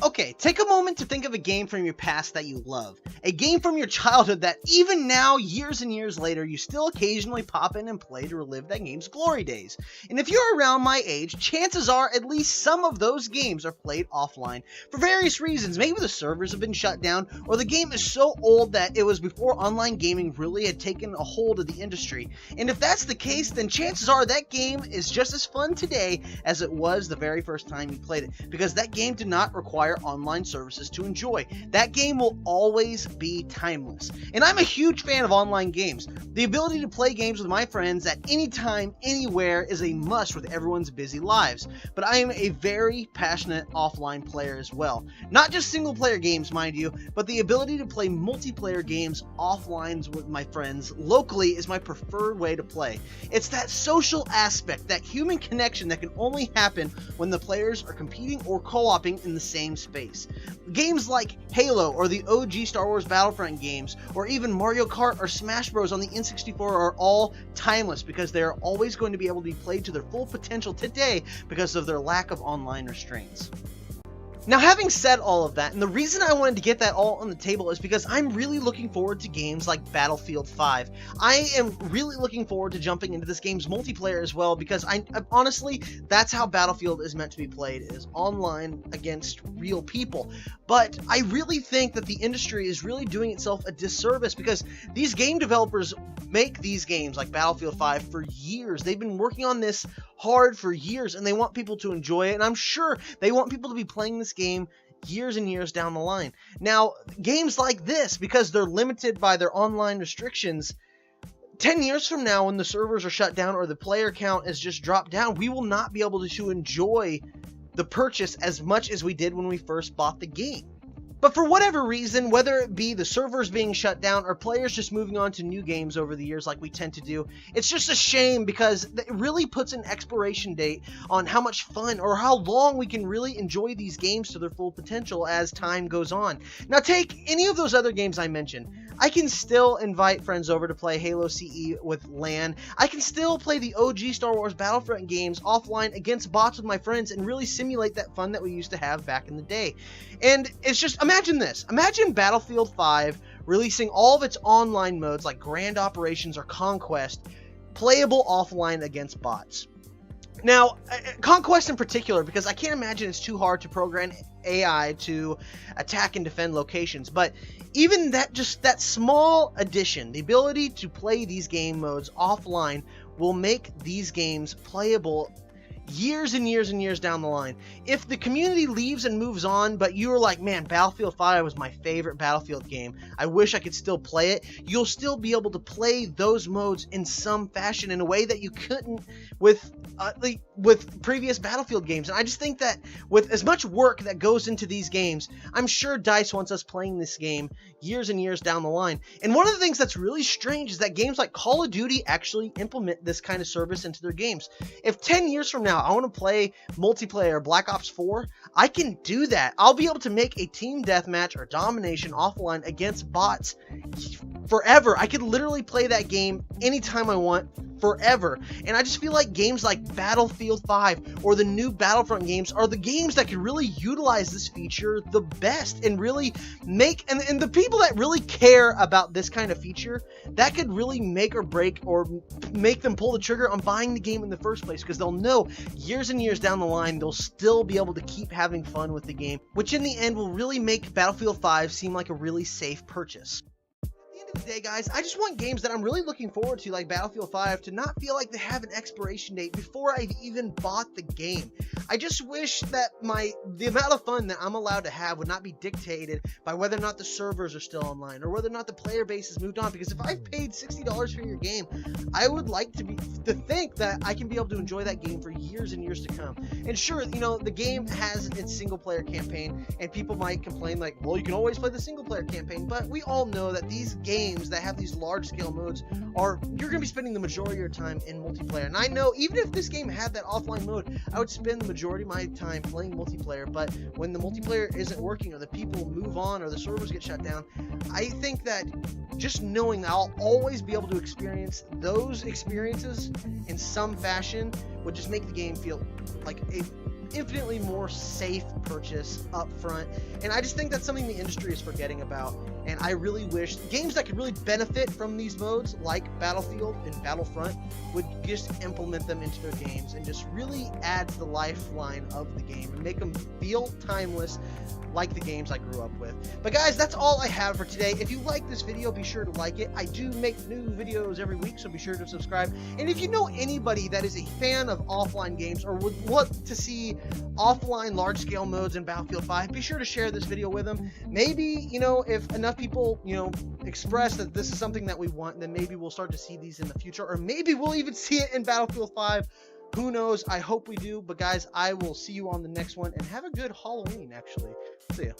Okay, take a moment to think of a game from your past that you love. A game from your childhood that even now, years and years later, you still occasionally pop in and play to relive that game's glory days. And if you're around my age, chances are at least some of those games are played offline for various reasons. Maybe the servers have been shut down, or the game is so old that it was before online gaming really had taken a hold of the industry. And if that's the case, then chances are that game is just as fun today as it was the very first time you played it, because that game did not require online services to enjoy. That game will always be timeless. And I'm a huge fan of online games. The ability to play games with my friends at any time, anywhere is a must with everyone's busy lives. But I am a very passionate offline player as well. Not just single player games, mind you, but the ability to play multiplayer games offline with my friends locally is my preferred way to play. It's that social aspect, that human connection that can only happen when the players are competing or co-oping in the same space. Games like Halo or the OG Star Wars Battlefront games, or even Mario Kart or Smash Bros on the N64 are all timeless because they are always going to be able to be played to their full potential today because of their lack of online restraints. Now, having said all of that, and the reason I wanted to get that all on the table is because I'm really looking forward to games like Battlefield 5. I am really looking forward to jumping into this game's multiplayer as well, because I honestly, that's how Battlefield is meant to be played, is online against real people. But I really think that the industry is really doing itself a disservice, because these game developers make these games like Battlefield 5 for years. They've been working on this hard for years, and they want people to enjoy it, and I'm sure they want people to be playing this game years and years down the line. Now, games like this, because they're limited by their online restrictions, 10 years from now when the servers are shut down or the player count is just dropped down, we will not be able to enjoy the purchase as much as we did when we first bought the game. But for whatever reason, whether it be the servers being shut down or players just moving on to new games over the years like we tend to do, it's just a shame, because it really puts an expiration date on how much fun or how long we can really enjoy these games to their full potential as time goes on. Now, take any of those other games I mentioned. I can still invite friends over to play Halo CE with LAN. I can still play the OG Star Wars Battlefront games offline against bots with my friends and really simulate that fun that we used to have back in the day. And it's just, imagine this. Imagine Battlefield 5 releasing all of its online modes like Grand Operations or Conquest playable offline against bots. Now, Conquest in particular, because I can't imagine it's too hard to program AI to attack and defend locations, but even that, just that small addition, the ability to play these game modes offline, will make these games playable years and years and years down the line. If the community leaves and moves on, but you're like, man, Battlefield 5 was my favorite Battlefield game, I wish I could still play it, you'll still be able to play those modes in some fashion in a way that you couldn't with previous Battlefield games. And I just think that with as much work that goes into these games, I'm sure DICE wants us playing this game years and years down the line. And one of the things that's really strange is that games like Call of Duty actually implement this kind of service into their games. If 10 years from now I want to play multiplayer Black Ops 4, I can do that. I'll be able to make a team deathmatch or domination offline against bots forever. I could literally play that game anytime I want, forever. And I just feel like games like Battlefield 5 or the new Battlefront games are the games that could really utilize this feature the best and really make, and the people that really care about this kind of feature, that could really make or break or make them pull the trigger on buying the game in the first place, because they'll know years and years down the line they'll still be able to keep having fun with the game, which in the end will really make Battlefield 5 seem like a really safe purchase. Today, guys, I just want games that I'm really looking forward to, like Battlefield 5, to not feel like they have an expiration date before I've even bought the game. I just wish that the amount of fun that I'm allowed to have would not be dictated by whether or not the servers are still online or whether or not the player base has moved on, because if I've paid $60 for your game, I would like to think that I can be able to enjoy that game for years and years to come. And sure, the game has its single player campaign, and people might complain like, well, you can always play the single player campaign, but we all know that these games that have these large scale modes you're going to be spending the majority of your time in multiplayer. And I know even if this game had that offline mode, I would spend the majority of my time playing multiplayer, but when the multiplayer isn't working or the people move on or the servers get shut down, I think that just knowing that I'll always be able to experience those experiences in some fashion would just make the game feel like infinitely more safe purchase up front. And I just think that's something the industry is forgetting about. And I really wish games that could really benefit from these modes, like Battlefield and Battlefront, would just implement them into their games and just really add to the lifeline of the game and make them feel timeless, like the games I grew up with. But guys, that's all I have for today. If you like this video, be sure to like it. I do make new videos every week, so be sure to subscribe. And if you know anybody that is a fan of offline games or would want to see offline large-scale modes in Battlefield 5, be sure to share this video with them. Maybe, if enough people, express that this is something that we want, then maybe we'll start to see these in the future, or maybe we'll even see it in Battlefield 5. Who knows? I hope we do. But guys, I will see you on the next one, and have a good Halloween, actually. See ya.